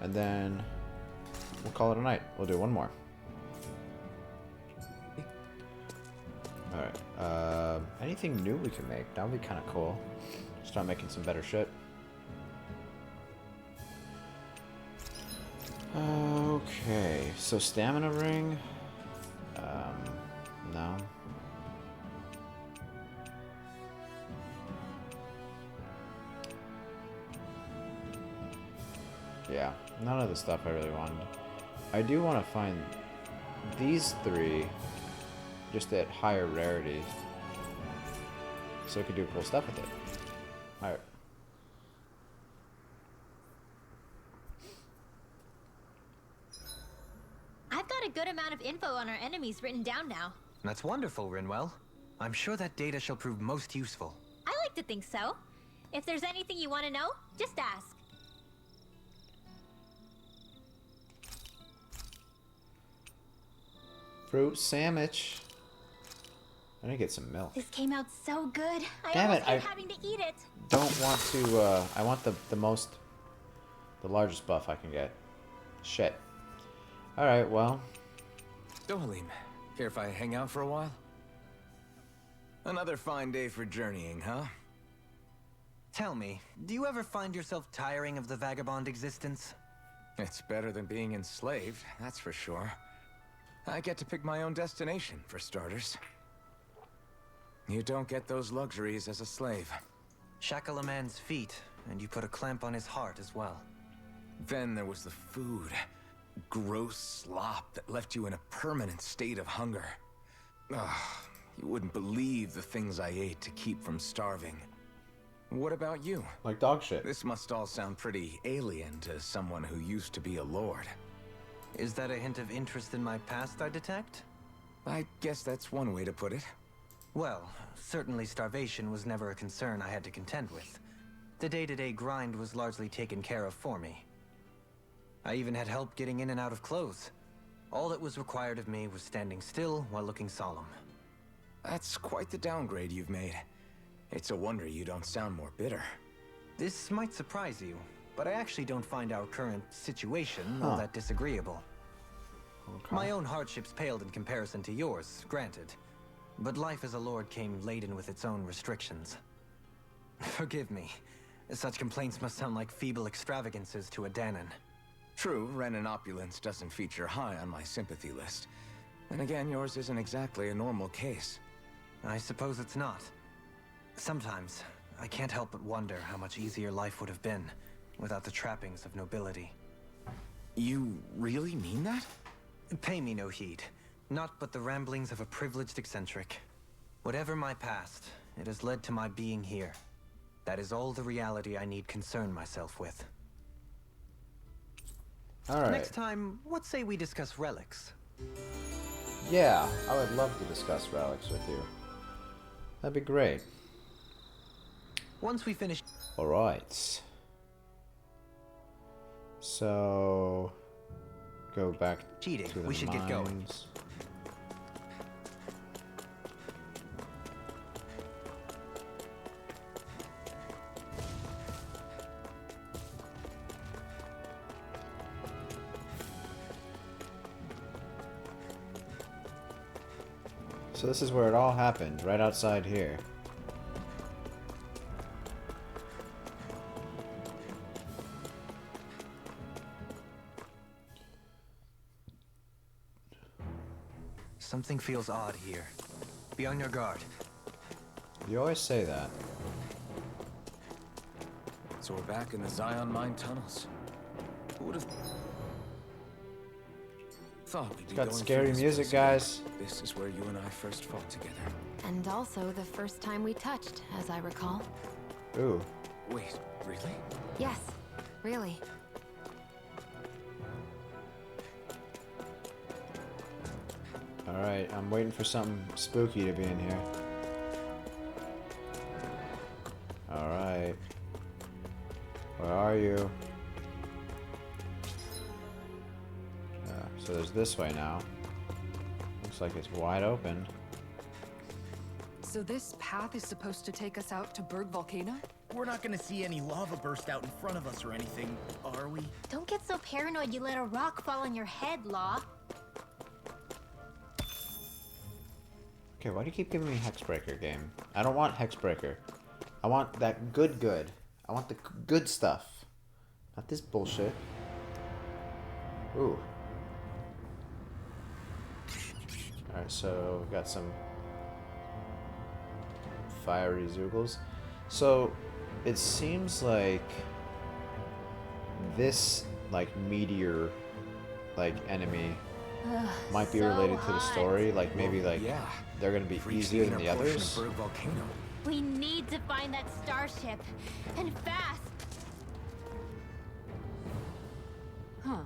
And then we'll call it a night. We'll do one more. Alright. Anything new we can make? That would be kind of cool. Start making some better shit. Okay. So stamina ring. No. Yeah, none of the stuff I really wanted. I do want to find these three just at higher rarities, so I could do cool stuff with it. Alright. I've got a good amount of info on our enemies written down now. That's wonderful, Rinwell. I'm sure that data shall prove most useful. I like to think so. If there's anything you want to know, just ask. Fruit sandwich. I need to get some milk. This came out so good. Damn it, I having to eat it. Don't want to, I want the largest buff I can get. Shit. Alright, well. Dohalim, care if I hang out for a while? Another fine day for journeying, huh? Tell me, do you ever find yourself tiring of the vagabond existence? It's better than being enslaved, that's for sure. I get to pick my own destination, for starters. You don't get those luxuries as a slave. Shackle a man's feet, and you put a clamp on his heart as well. Then there was the food. Gross slop that left you in a permanent state of hunger. Ugh, you wouldn't believe the things I ate to keep from starving. What about you? Like dog shit. This must all sound pretty alien to someone who used to be a lord. Is that a hint of interest in my past I detect? I guess that's one way to put it. Well, certainly starvation was never a concern I had to contend with. The day-to-day grind was largely taken care of for me. I even had help getting in and out of clothes. All that was required of me was standing still while looking solemn. That's quite the downgrade you've made. It's a wonder you don't sound more bitter. This might surprise you, but I actually don't find our current situation all that disagreeable. Okay. My own hardships paled in comparison to yours, granted. But life as a lord came laden with its own restrictions. Forgive me. Such complaints must sound like feeble extravagances to a Danon. True, Renan opulence doesn't feature high on my sympathy list. And again, yours isn't exactly a normal case. I suppose it's not. Sometimes, I can't help but wonder how much easier life would have been without the trappings of nobility. You really mean that? Pay me no heed. Not but the ramblings of a privileged eccentric. Whatever my past, it has led to my being here. That is all the reality I need concern myself with. Alright. Next time, what say we discuss relics? Yeah, I would love to discuss relics with you. That'd be great. Once we finish... Alright. So... Go back cheating, to the we should get going. mines. So this is where it all happened, right outside here. Something feels odd here. Be on your guard. You always say that. So we're back in the Zion mine tunnels. Who would have thought we'd be Got going scary through this music, place again? guys. This is where you and I first fought together. And also the first time we touched, as I recall. Ooh. Wait, really? Yes, really. Alright, I'm waiting for something spooky to be in here. Alright. Where are you? So there's this way now. Looks like it's wide open. So this path is supposed to take us out to Berg Volcano? We're not gonna see any lava burst out in front of us or anything, are we? Don't get so paranoid you let a rock fall on your head, Law. Okay, why do you keep giving me Hexbreaker, game? I don't want Hexbreaker. I want that good. I want the good stuff. Not this bullshit. Ooh. Alright, so we've got some fiery Zoogles. So it seems like this like meteor like enemy might be so related to the hot. story. Like maybe like Yeah. they're gonna be Reach easier than the inner portion others. of Berg Volcano. We need to find that starship. And fast. Huh.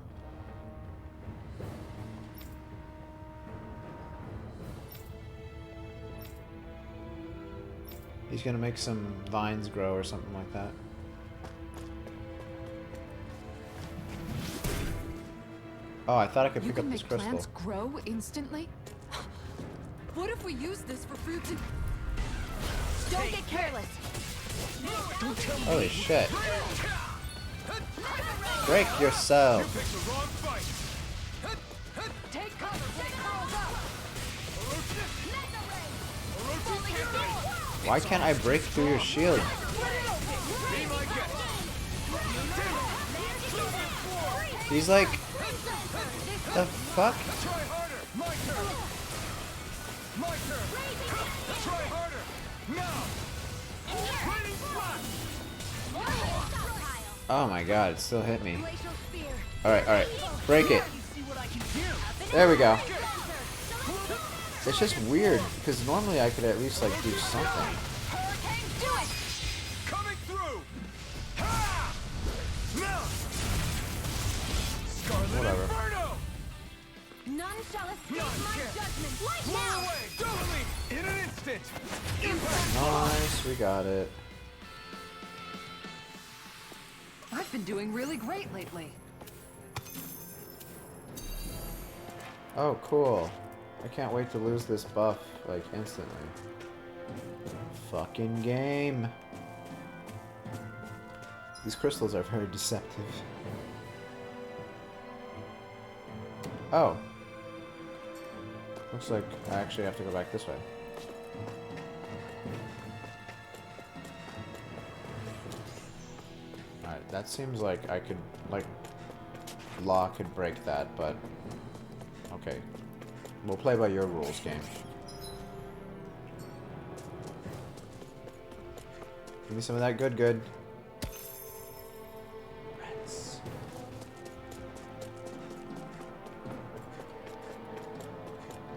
He's gonna make some vines grow or something like that. Oh, I thought I could You pick can up this make crystal. plants grow instantly? What if we use this for fruits and... Don't get careless. Holy shit. Break yourself. Take cover, take curls up! Why can't I break through your shield? He's like... The fuck? Try harder! My turn! My turn! Try harder! Now! Raining blast! Oh my god, it still hit me. Alright. Break it. There we go. It's just weird, because normally I could at least like do something. Coming through! Ha! Now! Scarlet Whatever. Inferno! None shall escape None my can. judgment. Right Blow now. away! Totally! In an instant! Impact! Nice, we got it. I've been doing really great lately. Oh, cool. I can't wait to lose this buff, like, instantly. Fucking game. These crystals are very deceptive. Oh. Looks like I actually have to go back this way. Alright, that seems like I could, like, Law could break that, but... Okay. We'll play by your rules, game. Give me some of that good. Rats.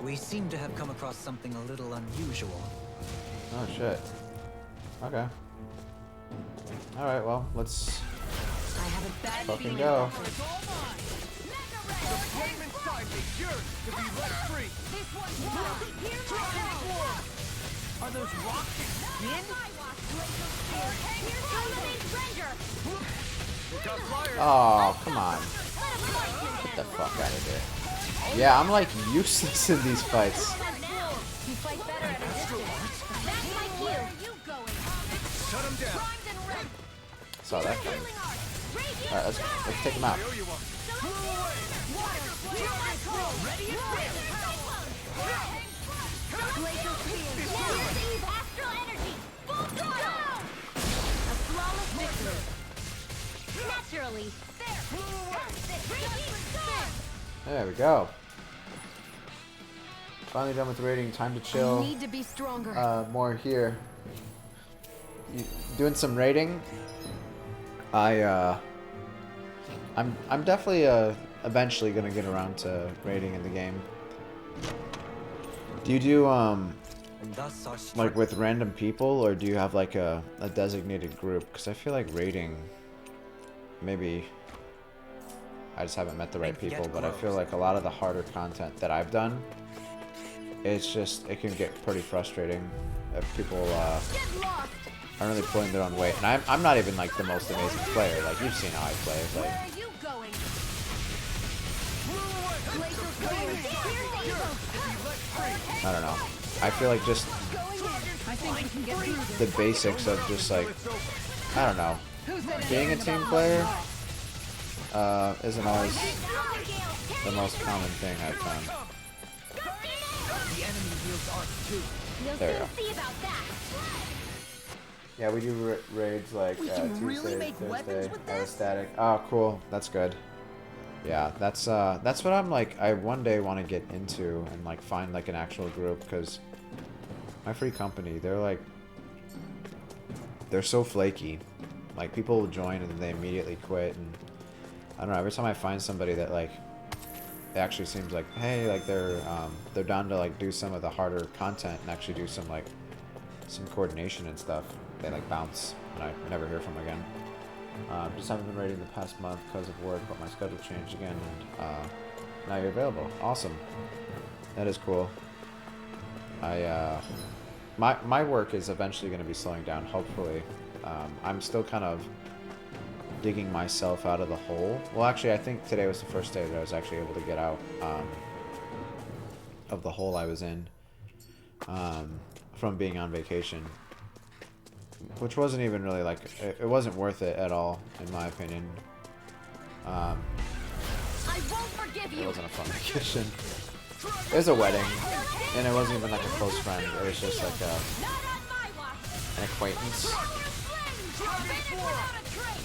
We seem to have come across something a little unusual. Oh shit. Okay. Alright, well, let's I have a bad fucking feeling go. about this. The flame inside me yearns to be let free! Are those rocks skin? Got flyers! Oh, come on. Get the fuck out of here. Yeah, I'm like useless in these fights. You fight better at a distance. That's my cue. Shut him down! Saw that coming. Alright, let's take him out. I owe you one. Glacial spear. Receive astral energy. Full throttle. A flawless victory. Naturally. There we go. Finally done with raiding. Time to I chill. need to be stronger. More here. Doing some raiding. I'm definitely eventually gonna get around to raiding in the game. Do you do And thus our like with random people, or do you have like a designated group? Because I feel like raiding, maybe I just haven't met the right And get people, but I feel grows. like a lot of the harder content that I've done, it's just, it can get pretty frustrating if people aren't really pulling their own weight. And I'm not even like the most amazing player. Like, you've seen how I play. Like, Where are you going? I don't know. I feel like just I think we can get through this. the basics of just like, I don't know, Who's that being a team player, isn't always the most common thing I've found. The enemy wields art too. You'll There we soon go. see about that. Yeah, we do raids like can really Tuesday, make weapons Thursday, with this? static. Oh, cool. That's good. Yeah, that's what I'm like. I one day want to get into and like find like an actual group because my free company, they're so flaky. Like people will join and then they immediately quit, and I don't know. Every time I find somebody that like it actually seems like, hey, like they're down to like do some of the harder content and actually do some coordination and stuff, they like bounce and I never hear from them again. Just haven't been raiding the past month because of work, but my schedule changed again, and now you're available. Awesome. That is cool. My work is eventually going to be slowing down, hopefully. I'm still kind of digging myself out of the hole. Well, actually, I think today was the first day that I was actually able to get out of the hole I was in from being on vacation. Which wasn't even really like, it wasn't worth it at all, in my opinion. I won't forgive It you. wasn't a fun vacation. It was a wedding, and it wasn't even like a close friend. It was just like Not on my watch. an acquaintance.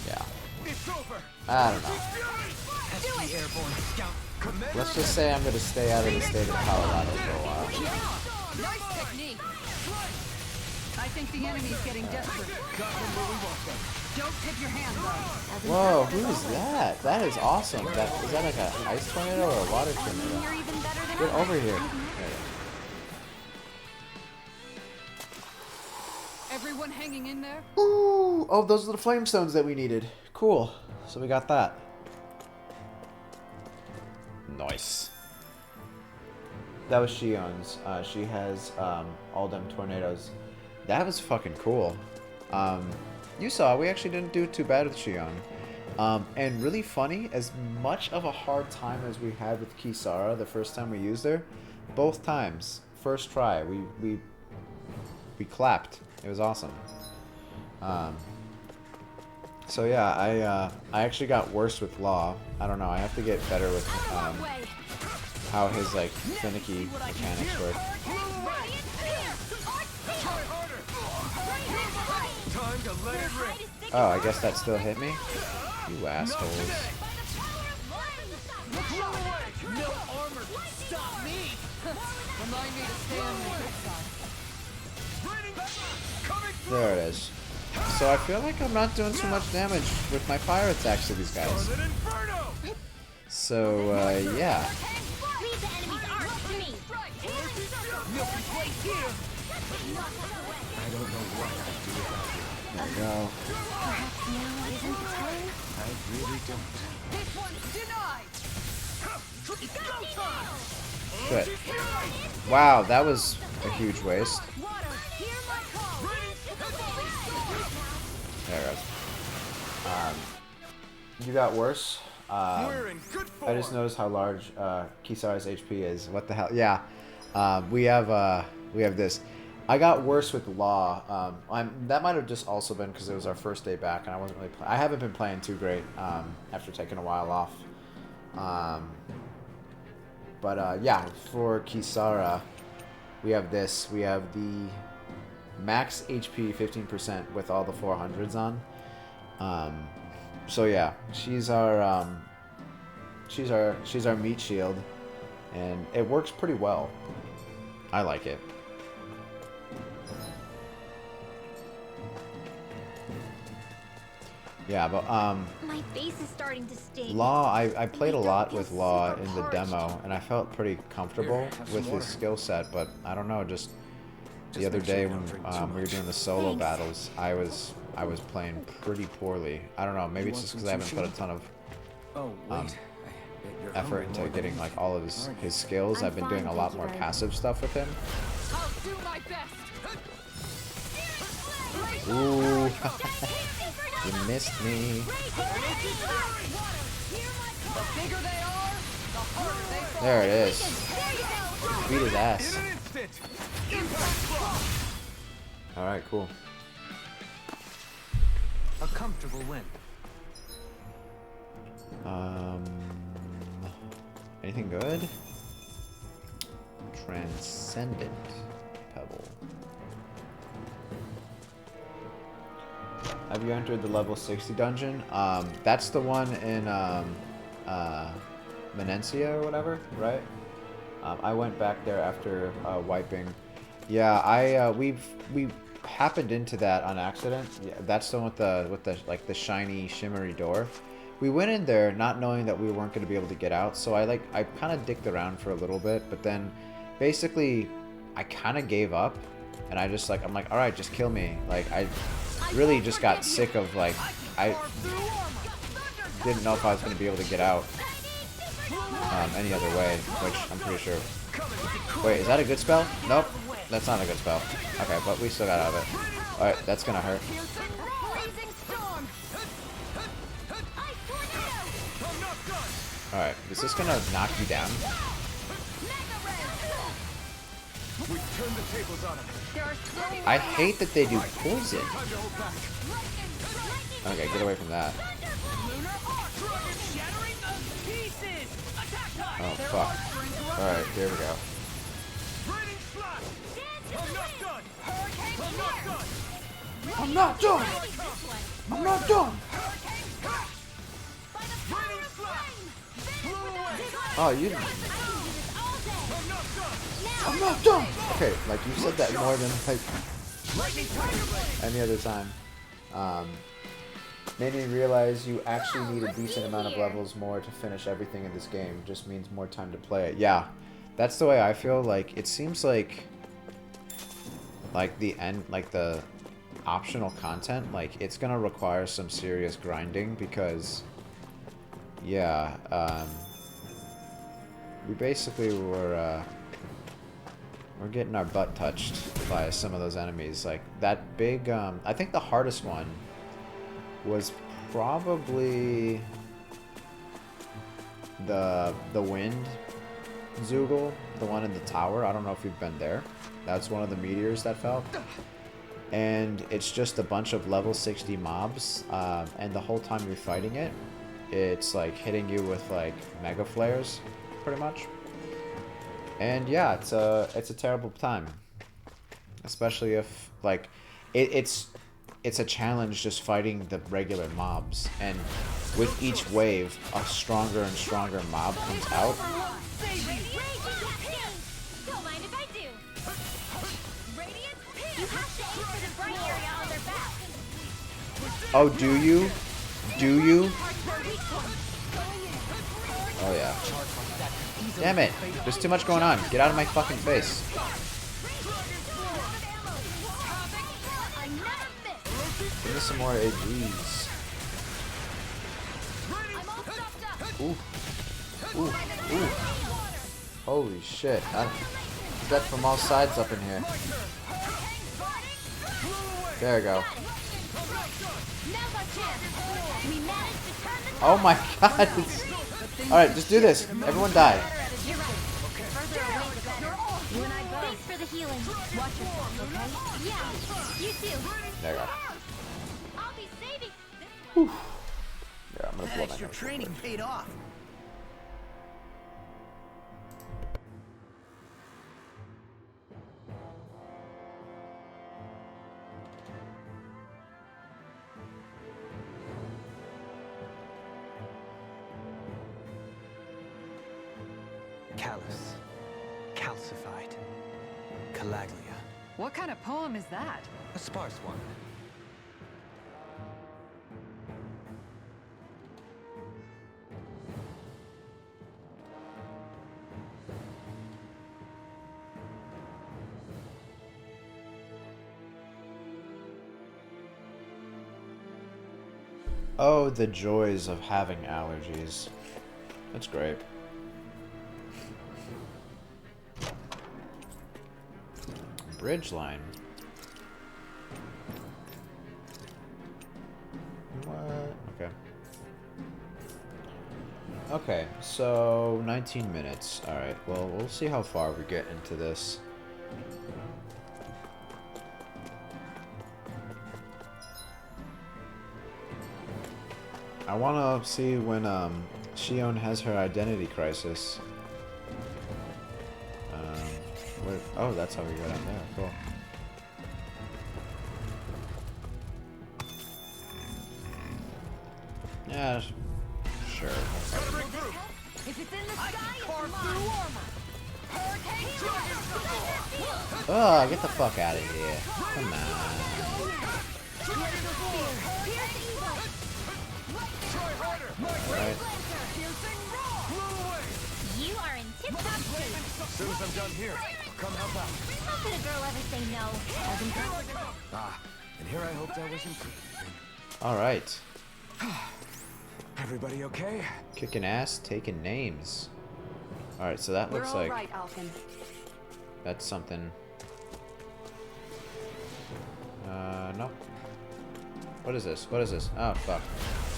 Yeah. It's over. I don't know. SG Airborne Scout. Let's just say I'm gonna stay out of the state of Colorado for a while. Nice technique. I think the enemy's getting desperate. Don't tip your hand, though. Whoa, who is that? That is awesome. Is that like an ice tornado or a water tornado? You're even better than Get I over here. Everyone hanging in there? Ooh, oh, those are the flame stones that we needed. Cool. So we got that. Nice. That was Shionne's. She has all them tornadoes. That was fucking cool. You saw, we actually didn't do too bad with Shionne. And really funny, as much of a hard time as we had with Kisara the first time we used her, both times, first try, we clapped. It was awesome. So yeah, I actually got worse with Law. I don't know, I have to get better with how his like finicky mechanics work. Time to let it rip. Oh, I guess that still hit me? You assholes. No armor can stop me. Remind me to stay on the good side. There it is. So I feel like I'm not doing too much damage with my fire attacks to these guys. An inferno. So, yeah. Leave the enemy's arc to me. I don't know what I'd do without you. There we go. Perhaps now isn't the time? I really don't. This one's denied! Good. Wow, that was a huge waste. There it goes. You got worse. We're in good form. I just noticed how large Kisara's HP is. What the hell? Yeah. We have this. I got worse with Law. That might have just also been because it was our first day back, and I wasn't really. I haven't been playing too great after taking a while off. But yeah, for Kisara, we have this. We have the max HP 15% with all the 400s on. So yeah, she's our meat shield, and it works pretty well. I like it. Yeah, but My face is starting to sting. Law, I played a lot with Law in the demo, and I felt pretty comfortable with his skill set, but I don't know, just the other day when we were doing the solo battles, I was playing pretty poorly. I don't know, maybe it's just because I haven't put a ton of Oh, wait. effort into getting like all of his skills. I've been doing a lot more passive stuff with him. I'll do my best! Ooh, you missed me. The bigger they are, the harder they fall. There it is. Beat his ass. In an instant. All right, cool. A comfortable win. Um, anything good? Transcendent Pebble. Have you entered the level 60 dungeon? That's the one in Menencia or whatever, right? I went back there after wiping. Yeah, we happened into that on accident. Yeah, that's the one with the like the shiny shimmery door. We went in there not knowing that we weren't going to be able to get out. So I kind of dicked around for a little bit, but then basically I kind of gave up, and I'm like, all right, just kill me. Like I really just got sick of like I didn't know if I was going to be able to get out any other way, which I'm pretty sure. Wait, is that a good spell? Nope, that's not a good spell. Okay, but we still got out of it. All right, that's gonna hurt. All right, is this gonna knock you down? I hate that they do poison. Okay, get away from that. Oh, fuck. Alright, here we go. I'm not done! I'm not done! Oh, you didn't. I'm not done! Okay, like you said that more than like any other time. Made me realize you actually need a decent amount of levels more to finish everything in this game. Just means more time to play it. Yeah, that's the way I feel. Like it seems like the end, like the optional content, like it's gonna require some serious grinding because, yeah, we basically we're getting our butt touched by some of those enemies. Like that big, I think the hardest one was probably the wind Zoogle, the one in the tower. I don't know if you've been there. That's one of the meteors that fell. And it's just a bunch of level 60 mobs, and the whole time you're fighting it, it's like hitting you with like mega flares, pretty much. And yeah, it's a terrible time, especially if like it's a challenge just fighting the regular mobs, and with each wave, a stronger and stronger mob comes out. Oh, do you? Do you? Oh yeah. Damn it! There's too much going on. Get out of my fucking face. Give me some more AGs. Ooh. Ooh. Ooh. Holy shit. Death from all sides up in here. There we go. Oh my god. Alright, just do this. Everyone die. There we go. Whew. Yeah, I'm gonna blow my nose. Your training paid off. Callous. Calcified. Calaglia. What kind of poem is that? A sparse one. Oh, the joys of having allergies. That's great. Bridge line. What? Okay. Okay, so 19 minutes. Alright, well, we'll see how far we get into this. I want to see when Shionne has her identity crisis. Oh, that's how we go down there. Cool. Yeah, sure. If it's in the sky, it's mine. Oh, get the fuck out of here. Come on. Alright. You are in tip-top shape. As soon as I'm done here, come help out. How could a girl ever say no? Ah, and here I hoped I was improving. Alright. Everybody okay? Kicking ass, taking names. Alright, so that looks like Right, Alphen. that's something. No. What is this? What is this? Oh, fuck.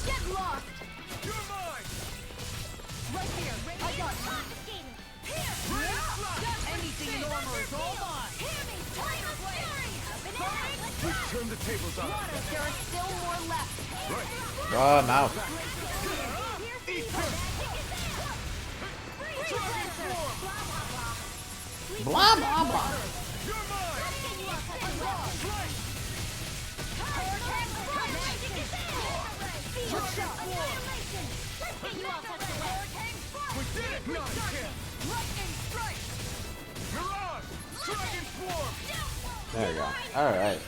Get lost! You're mine! Right here! I got you! Anything in armor is all mine! We've turned the tables on. There are still more left! Right. Oh, I'm out. Blah, blah, blah. You're mine! We did it! Not again! Lightning strike! Mirage! Dragon Swarm! There we go. Alright.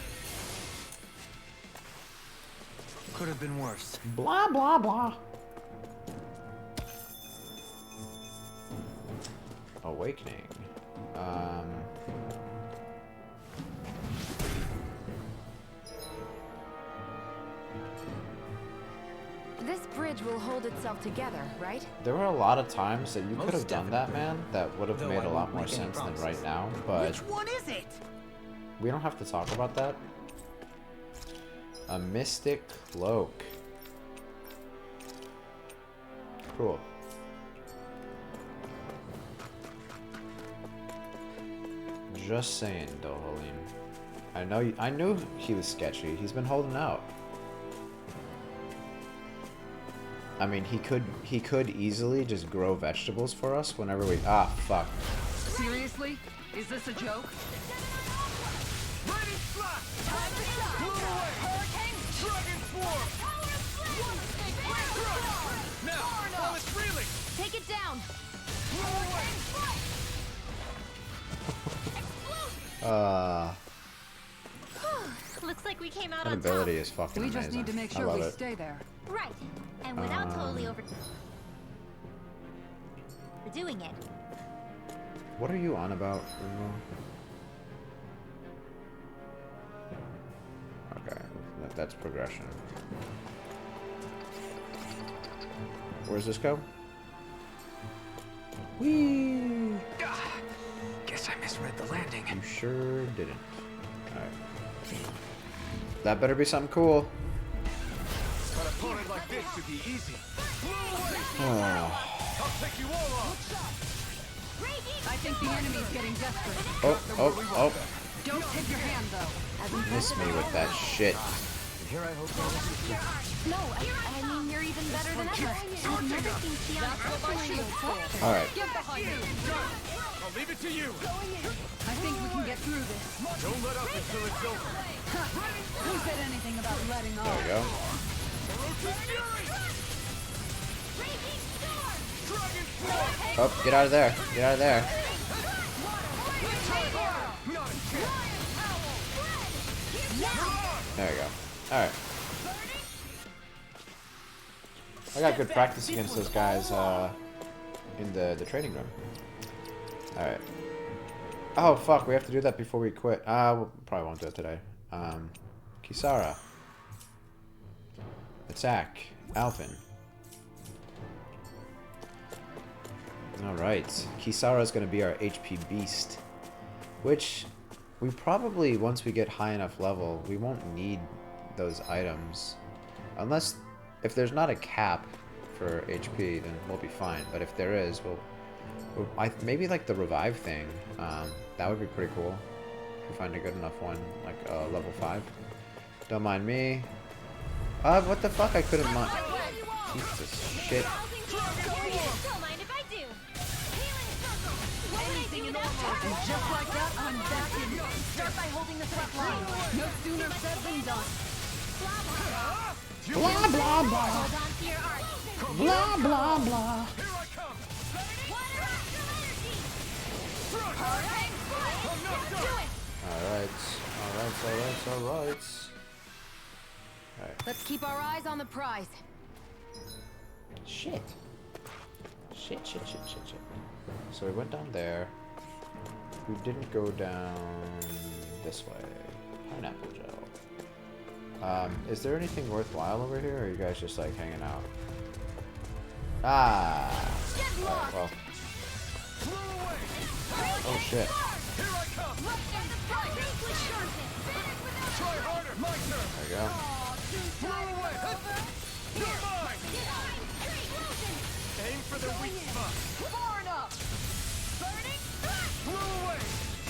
Could have been worse. Blah, blah, blah. Awakening. This bridge will hold itself together, right? There were a lot of times that you Most could have done that, man, that would have Though made I a lot won't more make any sense than promises. right now, but Which one is it? we don't have to talk about that. A mystic cloak. Cool. Just saying, Dohalim. I knew he was sketchy. He's been holding out. I mean, he could easily just grow vegetables for us whenever we fuck. Seriously? Is this a joke? Ready, slap! Blew away! Dragon Swarm! Now, while it's reeling! Take it down! Looks like we came out That on top. ability is fucking We amazing. just need to make I sure love we it. stay there. Right. And without totally overdoing it. What are you on about, Umo? Okay, that's progression. Where's this go? Whee! Guess I misread the landing. You sure didn't. Alright. That better be something cool. An opponent like this should be easy. Oh. I'll take you all on! I think the enemy's getting desperate. Oh. Don't tip your hand, though. Miss me with that shit. And here I hope I was improving. No, I mean, you're even better than ever. I've never seen Shionne actually look cool. Alright. Get behind me! I'll leave it to you! I think we can get through this. Don't let up until it's over! Who said anything about letting There we off? go. Ferocious Fury! Dragon Swarm! Oh, get out of there. Get out of there. Not a chance! There we go. Alright. I got good practice against those guys in the training room. Alright. Oh fuck, we have to do that before we quit. We probably won't do it today. Kisara. Attack. Alphen. Alright. Kisara is going to be our HP beast. Which, we probably, once we get high enough level, we won't need those items. Unless, if there's not a cap for HP, then we'll be fine. But if there is, maybe like the revive thing. That would be pretty cool. If we find a good enough one, like level 5. Don't mind me. What the fuck? I couldn't mind. Piece of shit. And just like that, I'm back in. Start by holding the front line. No sooner said than done. Blah blah blah. Hold on to your art. Blah blah blah. Alright. Alright. Let's keep our eyes on the prize. Shit. So we went down there. We didn't go down this way. Pineapple gel. Is there anything worthwhile over here, or are you guys just like hanging out? Ah. Alright, well. Oh shit. There we go. Aim for the weak spot. Far enough. Blow away.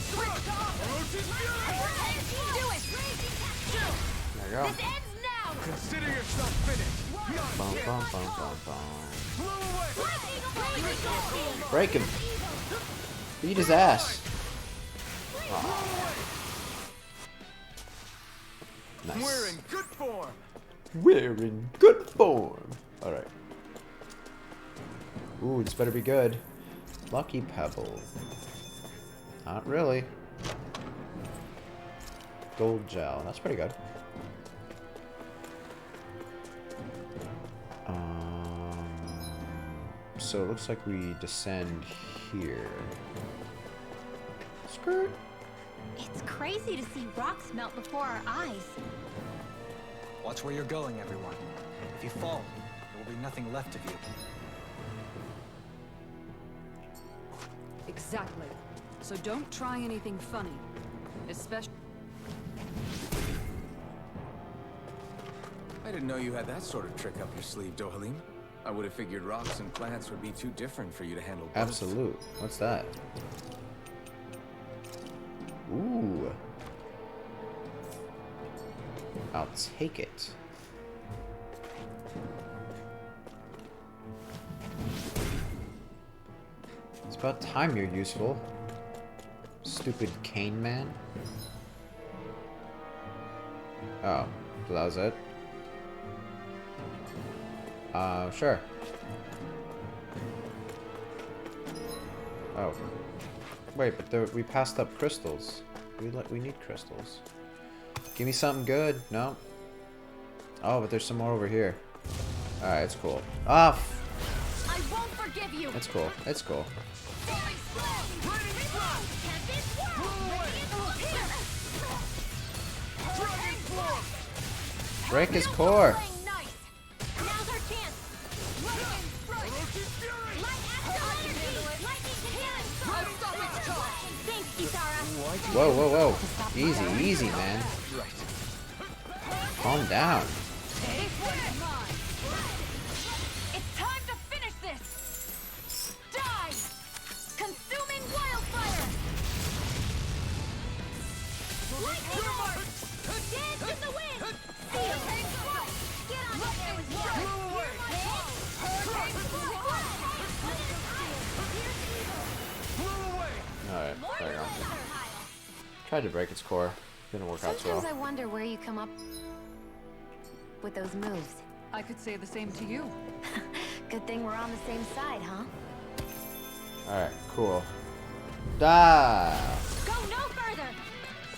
Switch off. Do it. There we go. This ends now. Consider yourself finished. Bum, bum, bum, bum, bum. Blow away. Break him. Beat his ass. Aw. Nice. We're in good form. We're in good form. Alright. Ooh, this better be good. Lucky Pebble. Not really. Gold gel. That's pretty good. So it looks like we descend here. Skirt. It's crazy to see rocks melt before our eyes. Watch where you're going, everyone. If you fall, there will be nothing left of you. Exactly. So don't try anything funny. Especially... I didn't know you had that sort of trick up your sleeve, Dohalim. I would have figured rocks and plants would be too different for you to handle both. Absolute. What's that? Ooh. I'll take it. It's about time you're useful. Stupid cane man. Oh, so that was it? Sure. Oh. Wait, but we passed up crystals. We need crystals. Give me something good. No. Oh, but there's some more over here. Alright, it's cool. Ah! I won't forgive you. It's cool. It's cool. Break his core. Now's our chance. Thanks, Kisara. Whoa, whoa, whoa. Easy, easy, man. Calm down. It's time to finish this! Die! Consuming wildfire! Lightning orb. Dance in the wind. Get on there with me. Alright, there you go. Tried to break its core. Didn't work out so Sometimes well. I wonder where you come up with those moves. I could say the same to you. Good thing we're on the same side, huh? Alright, cool. Die! Go no further.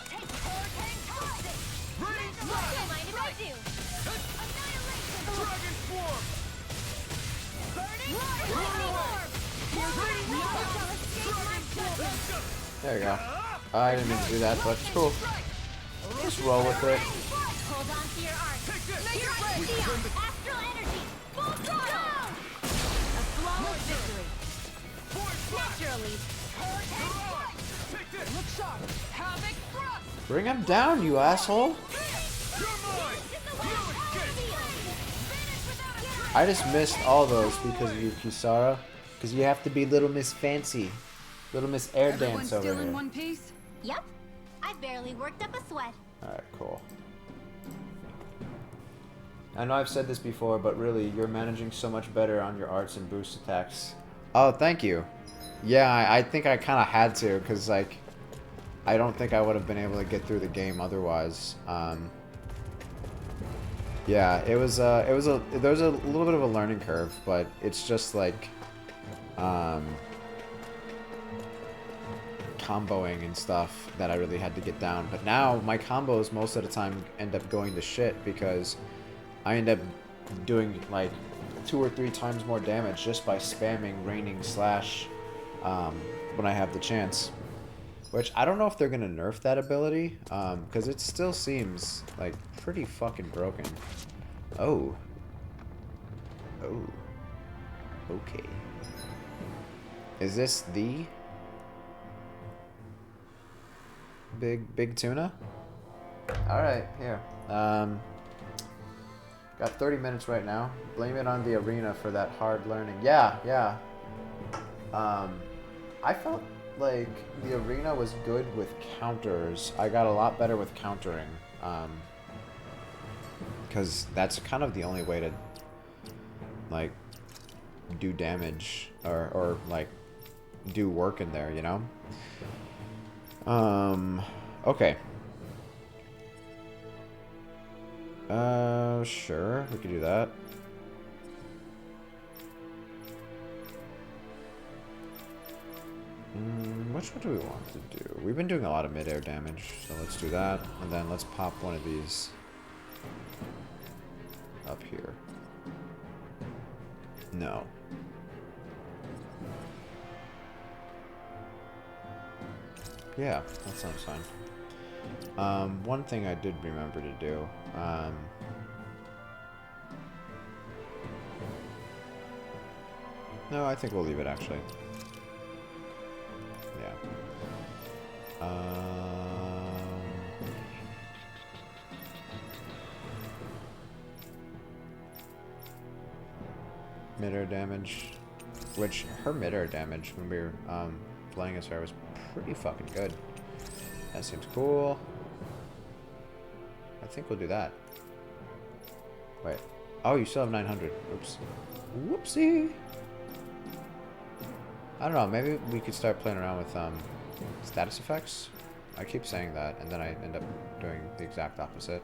Take hurricane toss it. Don't mind if I do. Annihilation. Dragon Swarm! Burning lightning orb. There you go. I didn't mean to do that, but it's cool. Just roll with it. Hold on to your art. Shionne, astral energy. Full throttle. A flawless victory. Naturally. Look sharp! Havoc thrust! Bring him down, you asshole! I just missed all those because of you, Kisara. Because you have to be Little Miss Fancy. Little Miss Air Everyone Dance over still in here. one piece? Yep. I barely worked up a sweat. Alright, cool. I know I've said this before, but really, you're managing so much better on your arts and boost attacks. Oh, thank you. Yeah, I think I kind of had to, because, like, I don't think I would have been able to get through the game otherwise. Yeah, there was a little bit of a learning curve, but it's just, like, comboing and stuff that I really had to get down. But now, my combos most of the time end up going to shit, because I end up doing, like, 2 or 3 times more damage just by spamming raining slash when I have the chance. Which, I don't know if they're going to nerf that ability, because it still seems, like, pretty fucking broken. Oh. Oh. Okay. Is this the big tuna? Alright, here. Got 30 minutes right now. Blame it on the arena for that hard learning. Yeah, yeah. I felt like the arena was good with counters. I got a lot better with countering. Because that's kind of the only way to, like, do damage or like, do work in there, you know? Okay. Sure, we could do that. Which one do we want to do? We've been doing a lot of mid-air damage, so let's do that. And then let's pop one of these up here. No. Yeah, that sounds fine. One thing I did remember to do. No, I think we'll leave it actually. Yeah. Mid-air damage, which her mid-air damage when we were playing as her was pretty fucking good. That seems cool. I think we'll do that. Wait. Oh, you still have 900. Oops. Whoopsie. I don't know. Maybe we could start playing around with status effects. I keep saying that, and then I end up doing the exact opposite.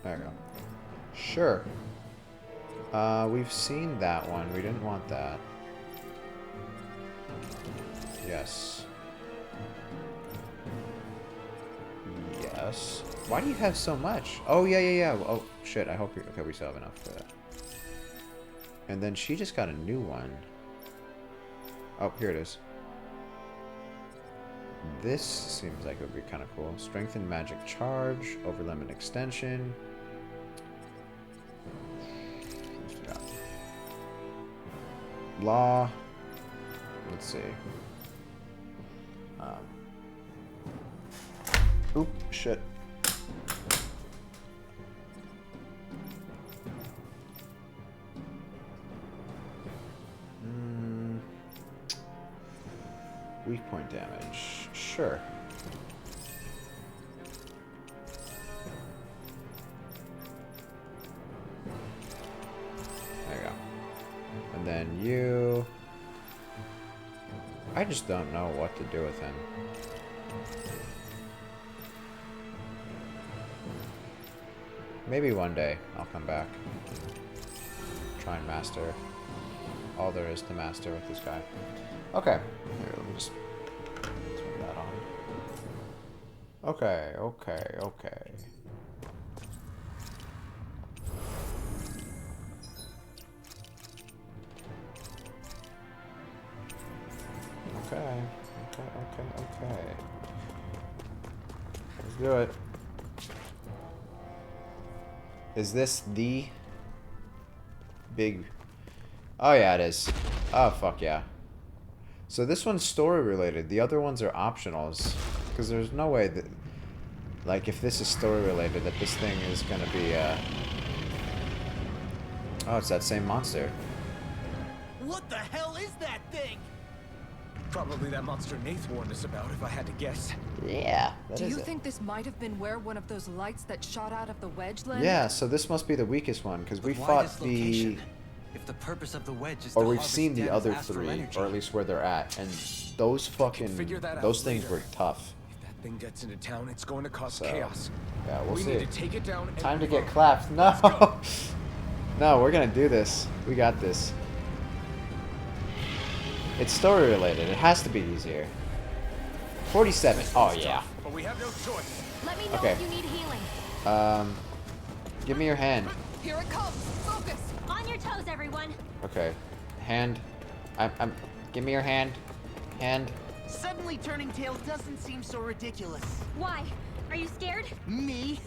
There we go. Sure. We've seen that one. We didn't want that. Yes. Yes. Why do you have so much? Oh, yeah, yeah, yeah. Oh, shit. I hope you... Okay, we still have enough for that. And then she just got a new one. Oh, here it is. This seems like it would be kind of cool. Strengthen magic charge. Over limit extension. Law. Let's see. Oop, shit. Weak point damage. Sure. There you go. And then you... I just don't know what to do with him. Maybe one day I'll come back and try and master all there is to master with this guy. Okay. Here, let me just turn that on. Okay, okay, okay. Okay, okay. Let's do it. Is this the big... Oh yeah, it is. Oh, fuck yeah. So this one's story related. The other ones are optionals. Because there's no way that... Like, if this is story related, that this thing is gonna be, Oh, it's that same monster. What the hell is that thing? Probably that monster Nath warned us about, if I had to guess. Yeah, that Do is you it. think this might have been where one of those lights that shot out of the wedge landed? Yeah, so this must be the weakest one, because we But why fought this the... location? If the purpose of the wedge is Or to we've harvest seen the Den's other astral 3, energy. or at least where they're at, and those fucking... figure that out Those things later. were tough. If that thing gets into town, it's going to cause So, chaos. yeah, we'll we see. need to take it down and Time to move get on. clapped. No! Let's go. No, we're gonna do this. We got this. It's story related. It has to be easier. 47. Oh, yeah. But we have no choice. Let me know Okay. if you need healing. Give me your hand. Here it comes. Focus. On your toes, everyone. Okay. Hand. Give me your hand. Hand. Suddenly turning tail doesn't seem so ridiculous. Why? Are you scared? Me?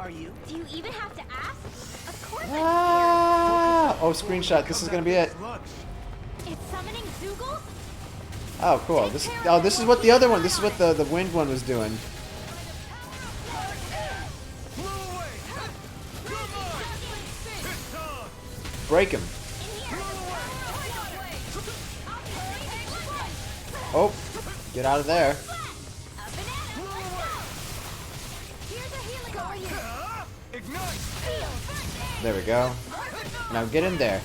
Are you? Do you even have to ask? Of course I'm Ah! Oh, screenshot. This is gonna be it. scared. It's summoning Zoogles? Oh, cool. This is what the other one. This is what the wind one was doing. Break him. Oh, get out of there. There we go. Now get in there.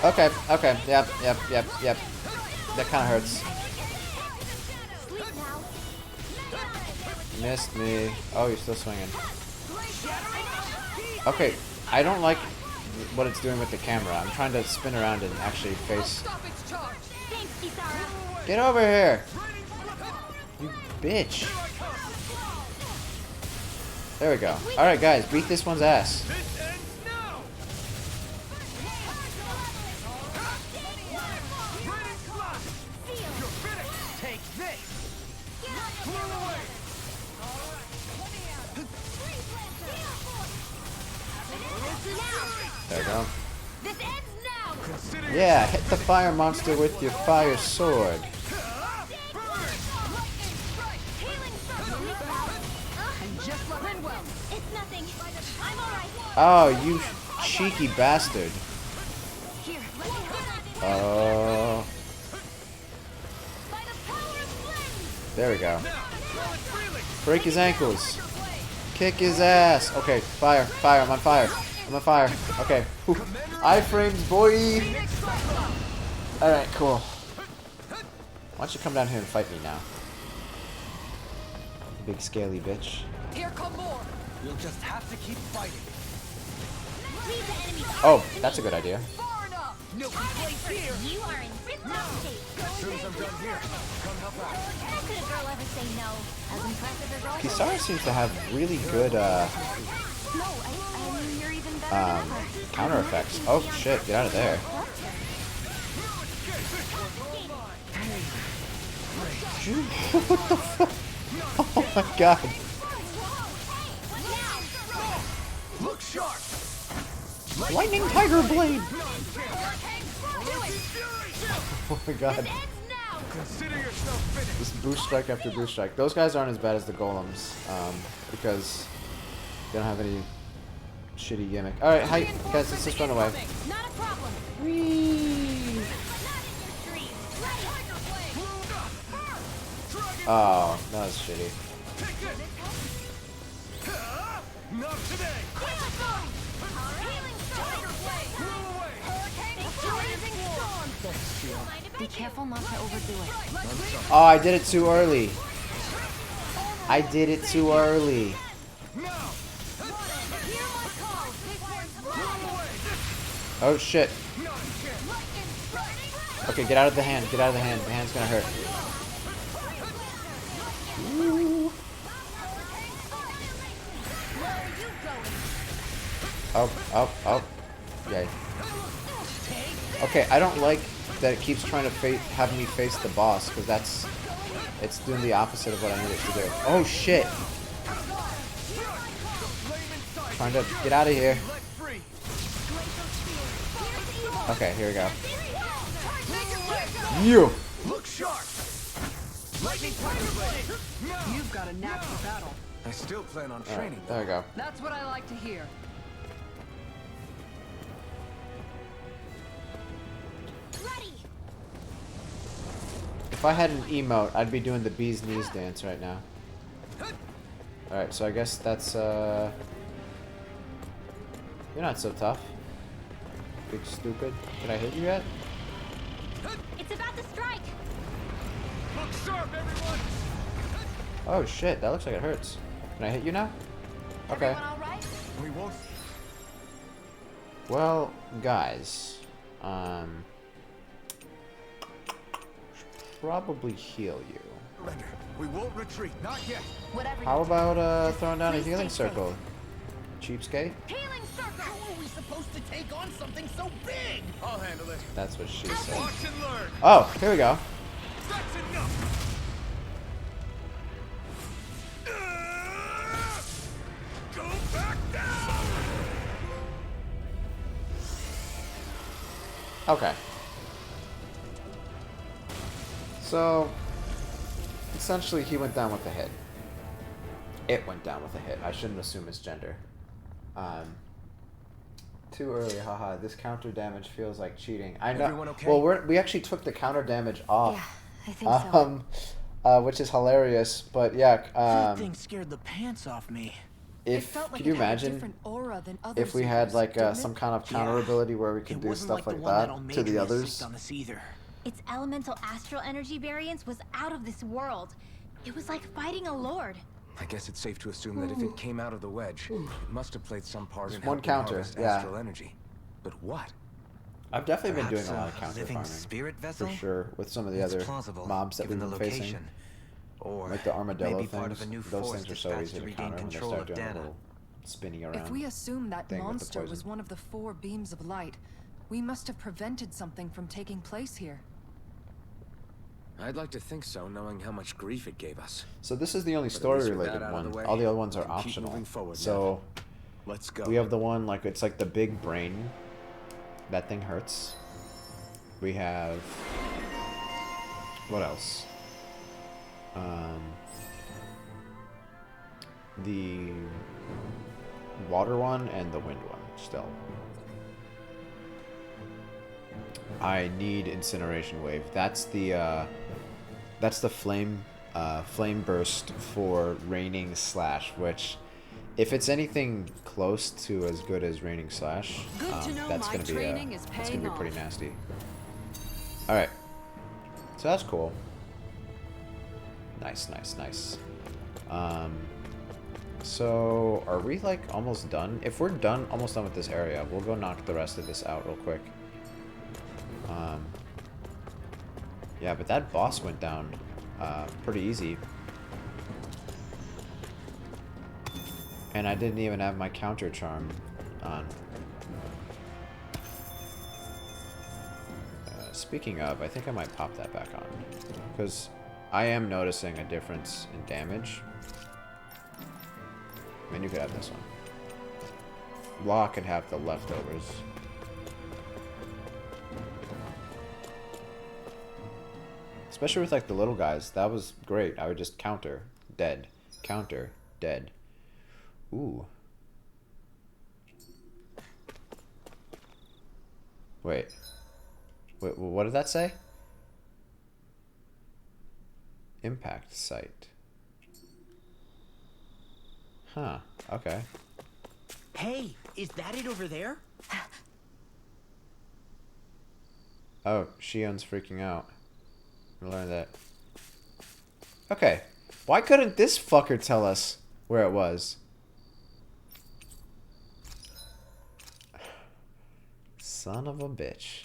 Okay, okay, yep. That kind of hurts. Missed me. Oh, you're still swinging. Okay, I don't like what it's doing with the camera. I'm trying to spin around and actually face... Stop its charge. Thanks, Kisara. Get over here! You bitch. There we go. Alright, guys, beat this one's ass. Take this! There we go. This ends now. Yeah, hit the fire monster with your fire sword. And just like well. It's nothing. I'm alright. Oh, you cheeky bastard. Here, let me help. Oh, By the power of Flame. there we go. Break his ankles. Kick his ass. Okay, fire, fire, I'm on fire. I'm on fire. Okay. Whew. Iframes, boy. Alright, cool. Why don't you come down here and fight me now? You big scaly bitch. Here come more. You'll just have to keep fighting. Leave the enemy. Oh, that's a good idea. Far enough. No complaints here! You are in tip-top shape. As soon as I'm done here, come help out. How could a girl ever say no? As impressive as always. Kisara seems to have really good No, I mean, you're even better than ever. counter effects. Oh shit, get out of there. What the fuck? Oh my god. Look sharp! Lightning Tiger Blade! Oh my god. Consider yourself finished. This boost strike after boost strike. Those guys aren't as bad as the golems, because they don't have any shitty gimmick. Alright, hi guys, let's just run away. Not a problem. Whee! Not Oh, that was shitty. Not today! Be careful not to overdo it. Oh, I did it too early. I did it too early. Oh shit. Okay, get out of the hand. Get out of the hand. The hand's gonna hurt. Ooh. Oh. Yay. Okay, I don't like that it keeps trying to have me face the boss, because it's doing the opposite of what I need it to do. Oh shit! Trying to get out of here. Okay, here we go. You! Look sharp! You've got a knack for battle. I still plan on Alright, training. there we go. That's what I like to hear. If I had an emote, I'd be doing the bee's knees dance right now. Alright, so I guess that's, You're not so tough. Big stupid. Can I hit you yet? It's about to strike. Look sharp, everyone! Oh shit, that looks like it hurts. Can I hit you now? Okay. Everyone all right? We won't. Well, guys, should probably heal you. Surrender. We won't retreat. Not yet. Whatever. How you do, about just throwing down a please healing stay safe. circle? Cheapskate? Healing circle. How are we supposed to take on something so big? I'll handle it. That's what she said. Watch and learn. Oh, here we go. That's enough. Go back down. Okay. So, essentially he went down with a hit. It went down with a hit. I shouldn't assume his gender. Too early, haha. This counter damage feels like cheating. I know. Everyone okay? Well, we actually took the counter damage off. Yeah, I think so. Which is hilarious. But yeah, That thing scared the pants off me. if could you imagine if we had like some kind of counter Yeah. ability where we could It do wasn't stuff like the like one that that'll to majorly the others? affect on us either. Its elemental astral energy variance was out of this world. It was like fighting a lord. I guess it's safe to assume that if it came out of the wedge, it must have played some part in one helping counter, harvest yeah. astral energy. But what? I've definitely been Perhaps doing a lot of a counter living farming spirit vessel? for sure with some of the It's other plausible, mobs that we've given been the facing. location. Or Like the armadillo maybe part of a things. new Those force things are so dispatched easy to to regain counter when they control start of doing a Dana. little spinning around. If we assume that thing with the monster was poison. one of the 4 beams of light, we must have prevented something from taking place here. I'd like to think so, knowing how much grief it gave us. So this is the only But at least with story-related that out of the one. way, All the other ones we are can keep optional. moving forward So Let's go. we have the one like it's like the big brain. That thing hurts. We have what else? The water one and the wind one still. I need incineration wave. That's the flame burst for raining slash, which if it's anything close to as good as raining slash, Good to know that's my gonna be training is that's gonna be paying pretty off. nasty. All right, so that's cool. Nice, nice, nice. So are we like almost done? If we're done, almost done with this area, we'll go knock the rest of this out real quick. Yeah, but that boss went down pretty easy. And I didn't even have my counter charm on. Speaking of, I think I might pop that back on. Because I am noticing a difference in damage. I mean, you could have this one. Law could have the leftovers. Especially with like the little guys, that was great. I would just counter, dead, counter, dead. Ooh. Wait, what did that say? Impact site. Huh, okay. Hey, is that it over there? Oh, Shionne's freaking out. I learned that. Okay. Why couldn't this fucker tell us where it was? Son of a bitch.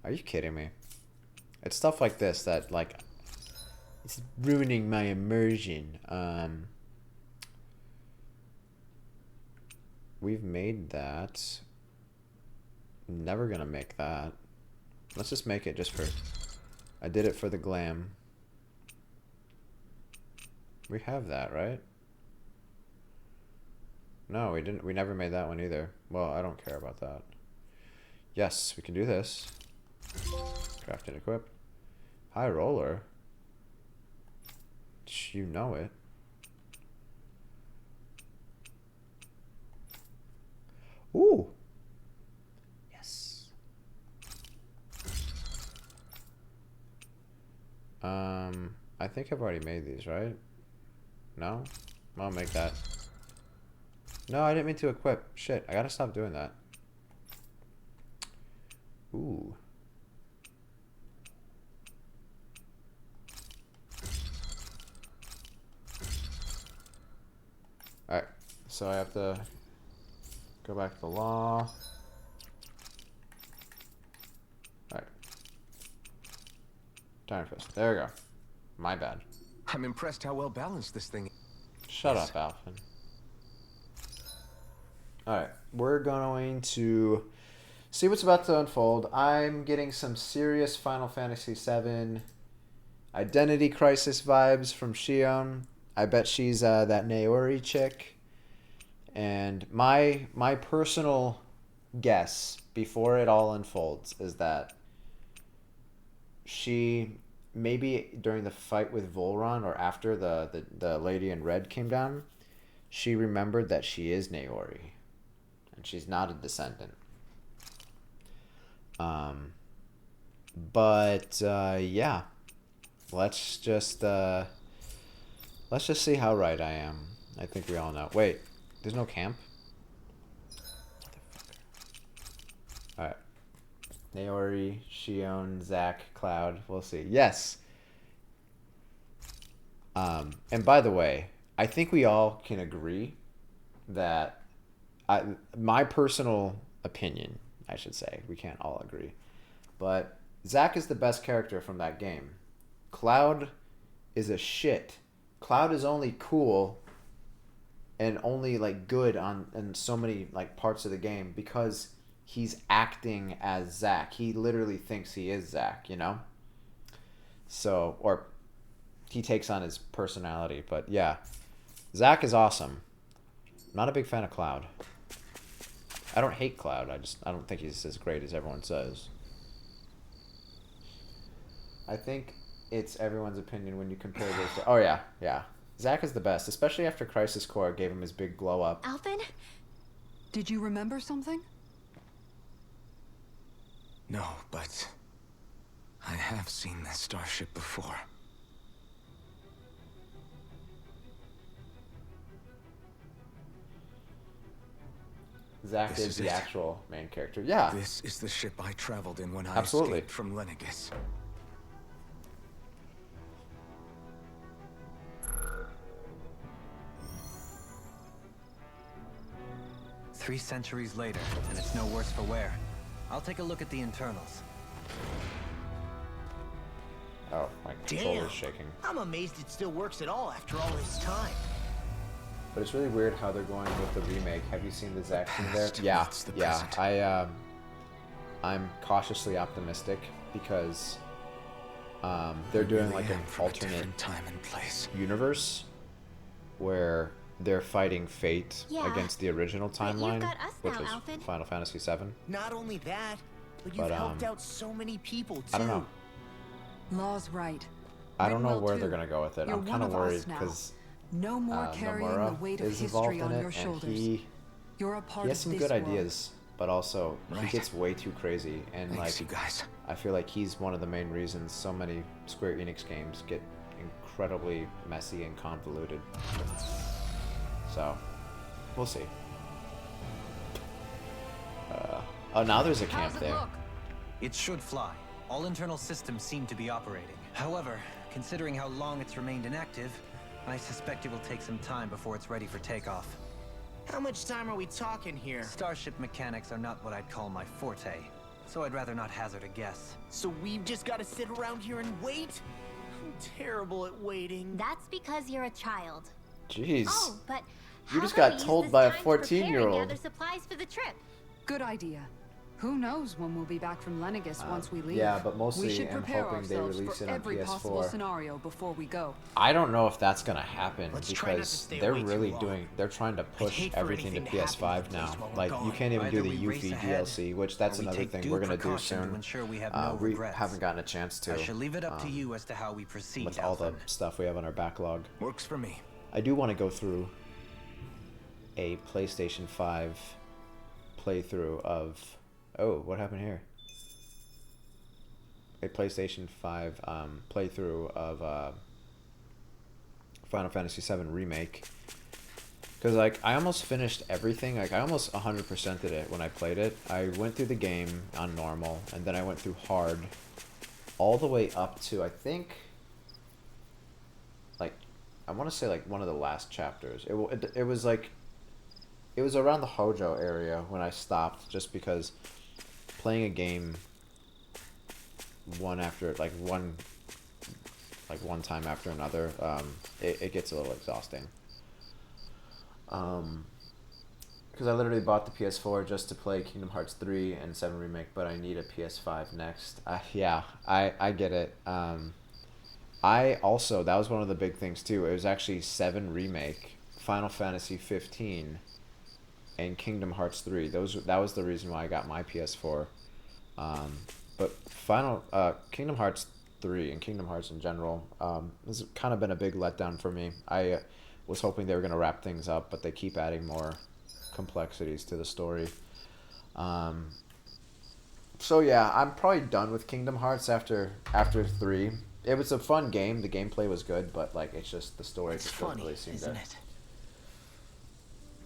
Are you kidding me? It's stuff like this that, like, it's ruining my immersion. We've made that. Never gonna make that. Let's just make it just for... I did it for the glam. We have that, right? No, we didn't. We never made that one either. Well, I don't care about that. Yes, we can do this. Craft and equip. High roller. You know it. Ooh. Yes. I think I've already made these, right? No? I'll make that. No, I didn't mean to equip. Shit, I gotta stop doing that. Ooh. Alright, so I have to go back to the law. Alright. Time Fist. There we go. My bad. I'm impressed how well balanced this thing is. Shut up, Alvin. Alright, we're going to see what's about to unfold. I'm getting some serious Final Fantasy VII Identity Crisis vibes from Shionne. I bet she's that Naori chick. And my personal guess, before it all unfolds, is that she, maybe during the fight with Volron, or after the lady in red came down, she remembered that she is Naori. And she's not a descendant. Yeah. Let's just see how right I am. I think we all know. Wait, there's no camp? Alright. Naori, Shionne, Zack, Cloud. We'll see. Yes! And by the way, I think we all can agree that... my personal opinion, I should say. We can't all agree. But Zack is the best character from that game. Cloud is a shit. Cloud is only cool and only like good in so many like parts of the game because he's acting as Zack. He literally thinks he is Zack, you know? So, or he takes on his personality, but yeah. Zack is awesome. Not a big fan of Cloud. I don't hate Cloud. I don't think he's as great as everyone says. I think it's everyone's opinion when you compare those to... Oh, yeah. Yeah. Zack is the best, especially after Crisis Core gave him his big glow up. Alvin? Did you remember something? No, but I have seen this starship before. Zack is the actual main character. Yeah. This is the ship I traveled in when I Absolutely. escaped from Lenegis. 3 centuries later, and it's no worse for wear. I'll take a look at the internals. Oh, my controller's shaking. I'm amazed it still works at all after all this time. But it's really weird how they're going with the remake. Have you seen the Zack scene there? Past Yeah, meets the yeah. present. I'm cautiously optimistic because they're doing like an from a alternate different time and place. universe where they're fighting fate Yeah, against the original but you've timeline, got us which now, was Alvin. Final Fantasy VII. Not only that, but you've But, helped out so many people too. I don't know. Law's right. I don't know Rinwell where too. they're gonna go with it. You're I'm one kind of of us worried now. because No more carrying the Nomura weight of is involved history in on it, your and shoulders. You're a part he has of some this good world. ideas, but also he Right. gets way too crazy, and Thanks, like you guys. I feel like he's one of the main reasons so many Square Enix games get incredibly messy and convoluted. So, we'll see. Oh, now there's a camp How's it there. look? It should fly. All internal systems seem to be operating. However, considering how long it's remained inactive, I suspect it will take some time before it's ready for takeoff. How much time are we talking here? Starship mechanics are not what I'd call my forte, so I'd rather not hazard a guess. So we've just got to sit around here and wait? I'm terrible at waiting. That's because you're a child. Jeez. Oh, but You how just about got we use told this by a time to prepare and 14-year-old. gather supplies for the trip. Good idea. Who knows when we'll be back from Lenegis once we leave? yeah, but mostly we should I'm prepare hoping they ourselves release for it on every possible PS4. scenario before we go. I don't know if that's gonna happen Let's try not to because stay they're away too really long. they're trying to push hate for everything to anything to happen PS5 to the now. place while we're Like you gone. can't even do Either the we race Yuffie ahead, DLC, which that's or we another take thing due we're gonna do precaution to soon. ensure we have no We regrets. haven't gotten a chance to. I shall leave it up to you as to how we proceed, with all the Alvin. stuff we have on our backlog. Works for me. I do want to go through a PlayStation 5 playthrough of... Oh, what happened here? A PlayStation 5 playthrough of Final Fantasy VII Remake. Because, like, I almost finished everything. Like, I almost 100%ed it when I played it. I went through the game on normal, and then I went through hard all the way up to, I think, like, I want to say, like, one of the last chapters. It was, like, it was around the Hojo area when I stopped, just because playing a game one time after another, it gets a little exhausting. Because I literally bought the PS4 just to play Kingdom Hearts 3 and 7 Remake, but I need a PS5 next. Yeah, I get it. I also, that was one of the big things too. It was actually 7 Remake, Final Fantasy 15, and Kingdom Hearts 3. That was the reason why I got my PS4. But Kingdom Hearts 3 and Kingdom Hearts in general has kind of been a big letdown for me. I was hoping they were going to wrap things up, but they keep adding more complexities to the story. So yeah, I'm probably done with Kingdom Hearts after 3. It was a fun game. The gameplay was good, but like it's just the story just doesn't really seem to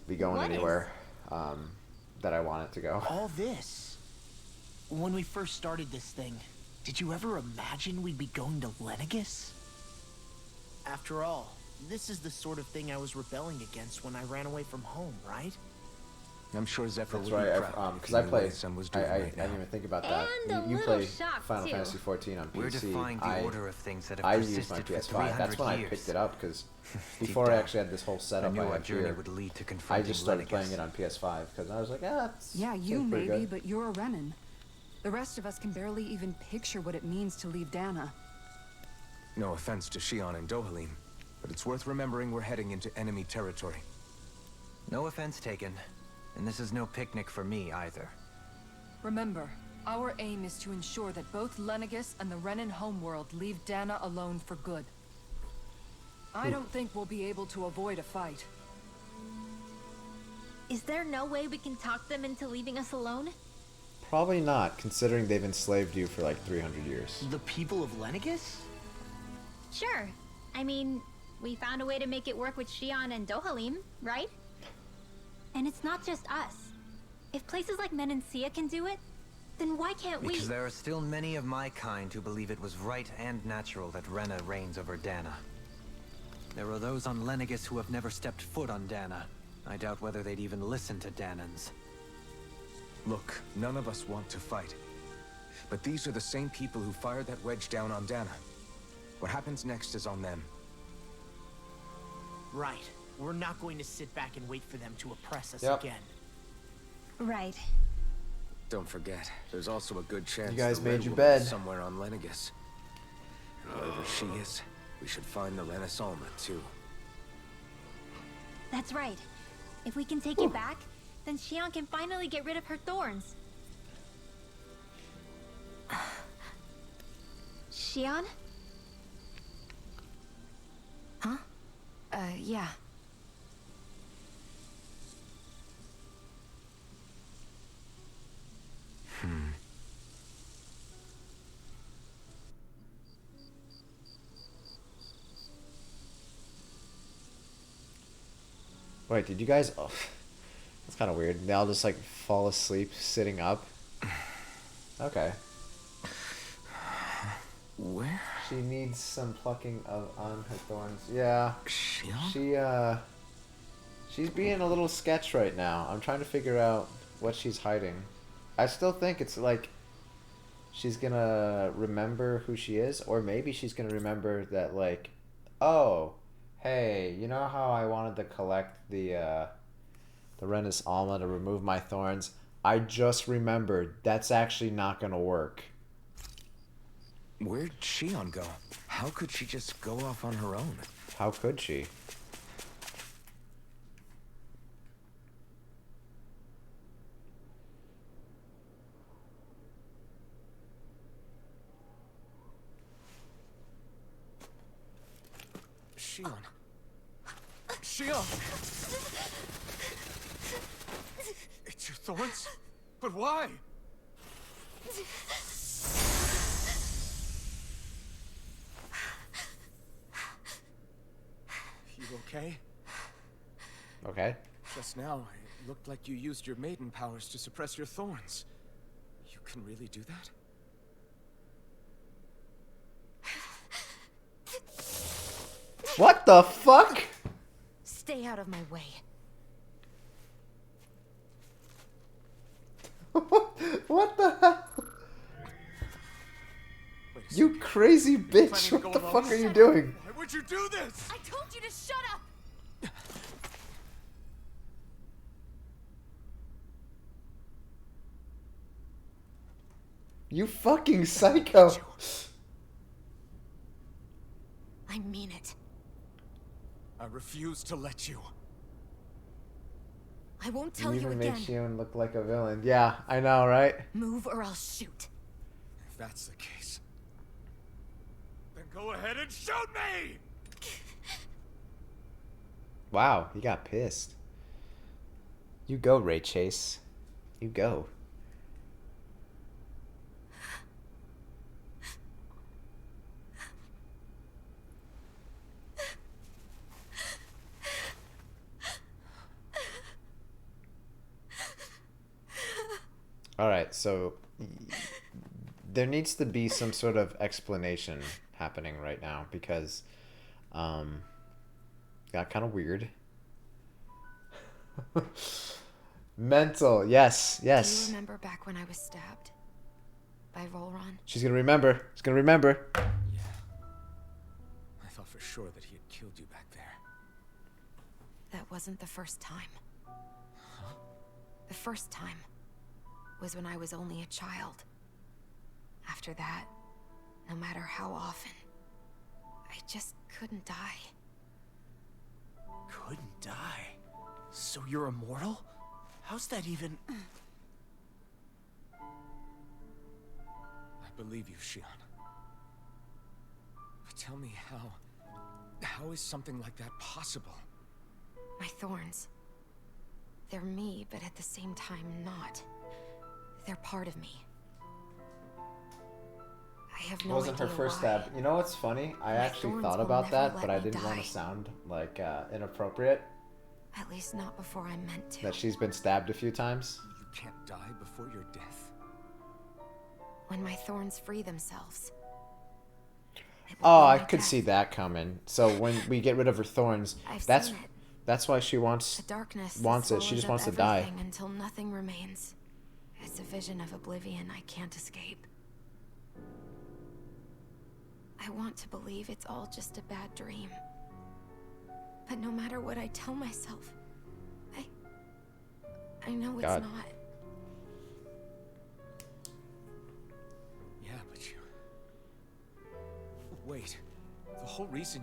be going anywhere that I want it to go. All this. When we first started this thing, did you ever imagine we'd be going to Lenegus? After all, this is the sort of thing I was rebelling against when I ran away from home, right? I'm sure Zephyr That's would be right. proud. Because I play. Son was I doing right didn't now. even think about that. And a You little play shocked, Final too. Fantasy 14 on PC. We're defying the order of things that have I used my persisted for PS5. 300 That's when I years. picked it up because Deep before I down, actually had this whole I setup knew I our had journey here, would lead to I confronting just started Lenegus. playing it on PS5 because I was like, Yeah, you seems pretty maybe, good. but you're a Renan. The rest of us can barely even picture what it means to leave Dana. No offense to Shionne and Dohalim, but it's worth remembering we're heading into enemy territory. No offense taken. And this is no picnic for me either. Remember, our aim is to ensure that both Lenegus and the Renan homeworld leave Dana alone for good. I don't think we'll be able to avoid a fight. Is there no way we can talk them into leaving us alone? Probably not, considering they've enslaved you for like 300 years. The people of Lenegus? Sure. I mean, we found a way to make it work with Shionne and Dohalim, right? And it's not just us. If places like Menancia can do it, then why can't we? Because there are still many of my kind who believe it was right and natural that Rena reigns over Dana. There are those on Lenegus who have never stepped foot on Dana. I doubt whether they'd even listen to Danans. Look, none of us want to fight. But these are the same people who fired that wedge down on Dana. What happens next is on them. Right. We're not going to sit back and wait for them to oppress us Yep. again. Right. Don't forget, there's also a good chance You guys the made Red your Woman is bed. somewhere on Lenegus. Wherever she is, we should find the Renaissance too. That's right. If we can take it back, then Shionne can finally get rid of her thorns. Shionne? Huh? Yeah. Wait, did you guys... Oh, that's kind of weird. They all just like fall asleep sitting up. Okay. Where? She needs some plucking on her thorns. Yeah. Shionne? She's being a little sketch right now. I'm trying to figure out what she's hiding. I still think it's like she's gonna remember who she is, or maybe she's gonna remember that like, oh, hey, you know how I wanted to collect the Renis Alma to remove my thorns? I just remembered that's actually not gonna work. Where'd Shionne go? How could she just go off on her own? How could she? Shionne. Shionne! It's your thorns? But why? okay? Okay. Just now, it looked like you used your maiden powers to suppress your thorns. You can really do that? What the fuck? Stay out of my way. What the hell? Wait a You second. crazy bitch! planning to What go the alone? fuck are you doing? Why would you do this? I told you to shut up! You fucking psycho! I mean it. I refuse to let you. I won't You tell you even again. make Shionne look like a villain. Yeah, I know, right? Move or I'll shoot. If that's the case, then go ahead and shoot me! Wow, he got pissed. You go, Ray Chase. You go. Alright, so there needs to be some sort of explanation happening right now because got kind of weird. Mental, yes, Do yes. you remember back when I was stabbed? By Volron? She's gonna remember. She's gonna remember. Yeah. I thought for sure that he had killed you back there. That wasn't the first time. The first time was when I was only a child. After that, no matter how often, I just couldn't die. Couldn't die? So you're immortal? How's that even... I believe you, Shionne. But tell me how is something like that possible? My thorns. They're me, but at the same time not. They're part of me. I have It no wasn't her idea first why. stab. You know what's funny? I My actually thorns thought will about never that, let but I me didn't want die. to sound like inappropriate. At least not before I'm meant to. That she's been stabbed a few times. You can't die before your death. When my thorns free themselves. it will Oh, be I my could death. see that coming. So when we get rid of her thorns, I've that's seen it. that's why she wants The darkness wants that it. She just swallows wants to up die. everything until nothing remains. It's a vision of oblivion I can't escape. I want to believe it's all just a bad dream. But no matter what I tell myself, I know it's God. not. Yeah, but you... Wait. The whole reason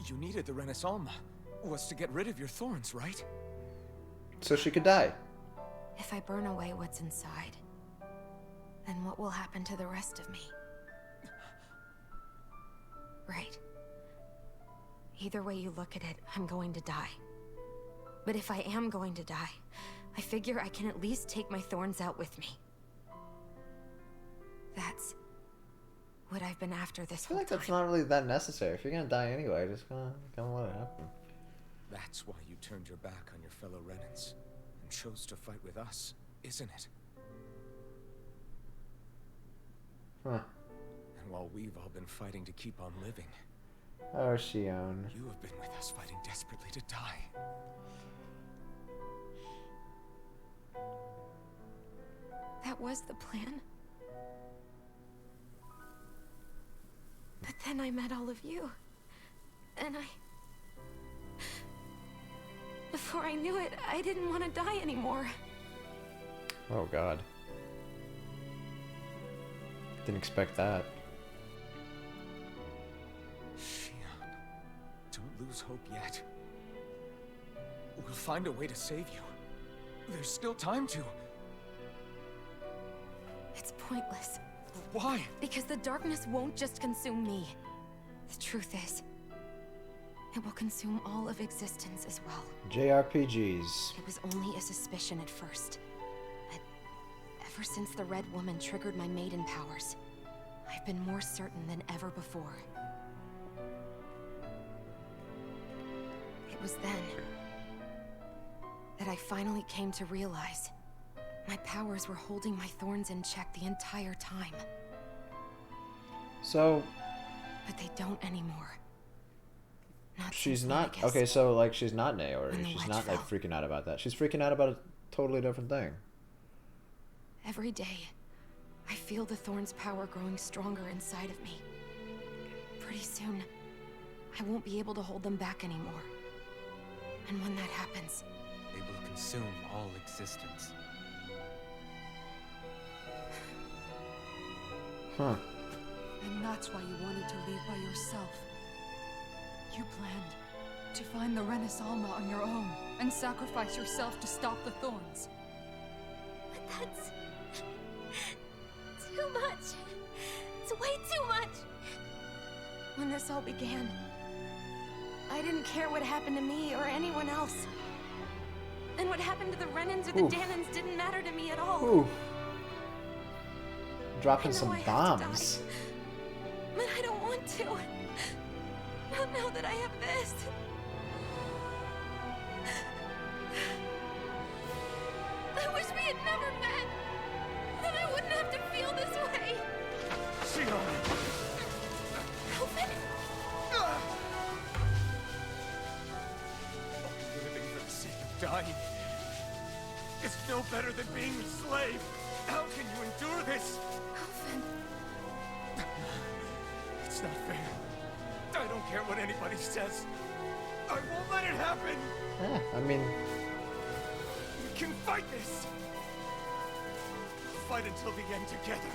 you needed the Renaissance was to get rid of your thorns, right? So she could die. If I burn away what's inside, then what will happen to the rest of me? Right. Either way you look at it, I'm going to die. But if I am going to die, I figure I can at least take my thorns out with me. That's what I've been after this I feel whole like time. that's not really that necessary. If you're gonna die anyway, just gonna let it happen. That's why you turned your back on your fellow Renans and chose to fight with us, isn't it? Huh. And while we've all been fighting to keep on living, Oh, Shionne. you have been with us fighting desperately to die. That was the plan. But then I met all of you. And before I knew it, I didn't want to die anymore. Oh God. Didn't expect that. Shionne, don't lose hope yet. We'll find a way to save you. There's still time to. It's pointless. Why? Because the darkness won't just consume me. The truth is, it will consume all of existence as well. JRPGs. It was only a suspicion at first. But ever since the Red Woman triggered my maiden powers, I've been more certain than ever before. It was then that I finally came to realize my powers were holding my thorns in check the entire time. So But they don't anymore. Not she's since not Lenegus. okay. So like she's not Naori. When the She's wedge not like fell. freaking out about that. She's freaking out about a totally different thing. Every day, I feel the thorn's power growing stronger inside of me. Pretty soon, I won't be able to hold them back anymore. And when that happens, They will consume all existence. Huh. And that's why you wanted to leave by yourself. You planned to find the Renis Alma on your own and sacrifice yourself to stop the thorns. But that's too much. It's way too much. when this all began, I didn't care what happened to me or anyone else. And what happened to the Renans or the Oof. Danans didn't matter to me at all. Ooh. Dropping I know some I have to bombs. die, but I don't want to. Not now that I have this. I wish we had never met. Then I wouldn't have to feel this way. Shionne! Alvin? Living for the sake of dying is no better than being a slave. How can you endure this? Alvin. It's not fair. I don't care what anybody says. I won't let it happen. I mean, We can fight this. Fight until the end together.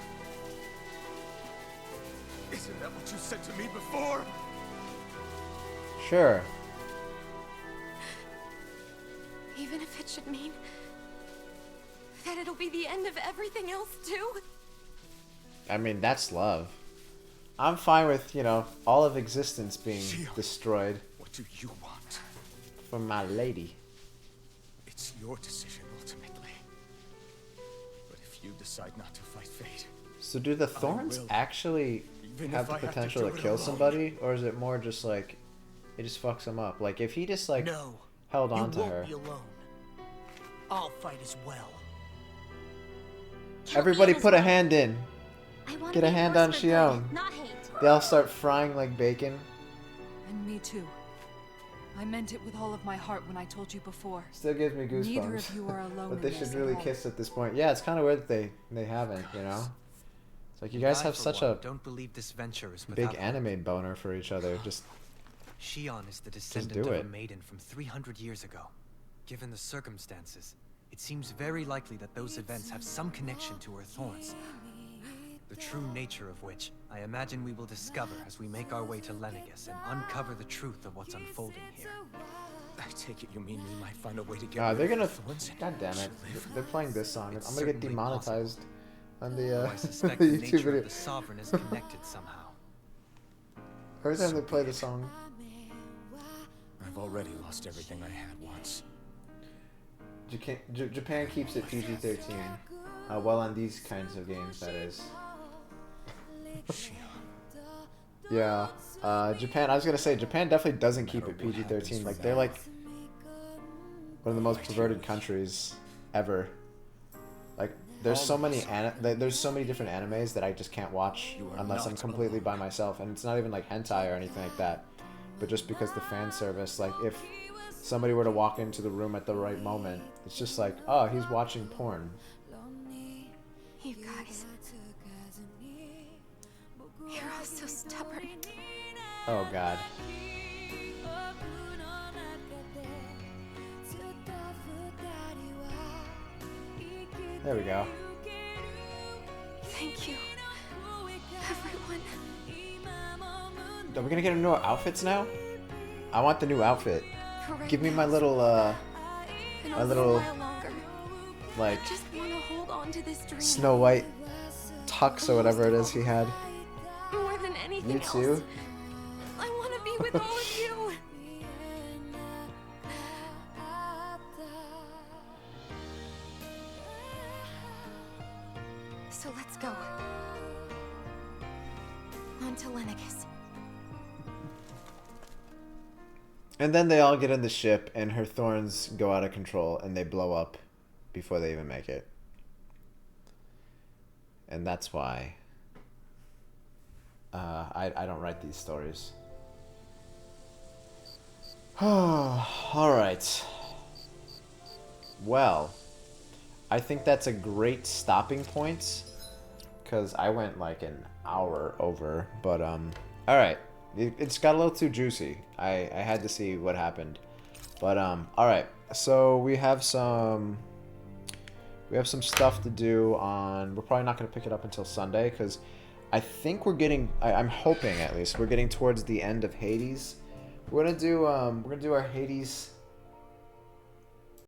Isn't that what you said to me before? sure. Even if it should mean that it'll be the end of everything else too. I mean, that's love. I'm fine with, you know, all of existence being Shionne. destroyed What do you want? for my lady. It's your decision ultimately. But if you decide not to fight fate, So do the thorns will. actually Even have if the I have to potential do to it kill alone. somebody? Or is it more just like, it just fucks him up? Like, if he just, like, No, held you on to won't her. be alone. I'll fight as well. Kill Everybody me as put a well. hand in. I want Get to a be hand force on for Shionne. good, not hate. They all start frying like bacon. And me too. I meant it with all of my heart when I told you before. Still gives me goosebumps. Neither of you are alone But in they this should at really all. kiss at this point. Yeah, it's kind of weird that they haven't, you know? It's like you guys I, have for such one, a don't believe this venture is big without hope. anime boner for each other. Just Shionne is the do descendant of it. a maiden from 300 years ago. Given the circumstances, it seems very likely that those events have some connection to her thorns. The true nature of which, I imagine we will discover as we make our way to Lenegus and uncover the truth of what's unfolding here. I take it you mean we might find a way to get they're rid of gonna. the thorns? God damn it! Should live? They're playing this song. It's I'm gonna get certainly demonetized on the, Though I the suspect the YouTube nature video. of the Sovereign is connected somehow. Every time So they play be the it. song, I've already lost everything I had once. Japan keeps it PG-13. Well, on these kinds of games, that is. Shionne. Yeah. Japan. I was gonna say Japan definitely doesn't keep it matter what happens PG-13. from Like they're now like on. one of the most Right perverted here. countries ever. Like there's so many there's so many different animes that I just can't watch You are unless I'm not completely by alone. myself, and it's not even like hentai or anything like that. But just because the fan service, like if somebody were to walk into the room at the right moment, it's just like, oh, he's watching porn. You guys. You're all so stubborn. Oh God. There we go. Thank you, everyone. Are we gonna get new outfits now? I want the new outfit. For right Give me now, my little, and my only little, a while longer. like, I just want to hold on to this dream. Snow White tux or whatever it is he had. More than anything You too? else. I want to be with all of you. So let's go. On to Lenegus. And then they all get in the ship, and her thorns go out of control, and they blow up before they even make it. And that's why I don't write these stories. Alright. Well, I think that's a great stopping point, because I went like an hour over, but alright. It's got a little too juicy. I had to see what happened. But alright. So we have some stuff to do on. We're probably not going to pick it up until Sunday, because I think we're getting. I'm hoping at least we're getting towards the end of Hades. We're gonna do our Hades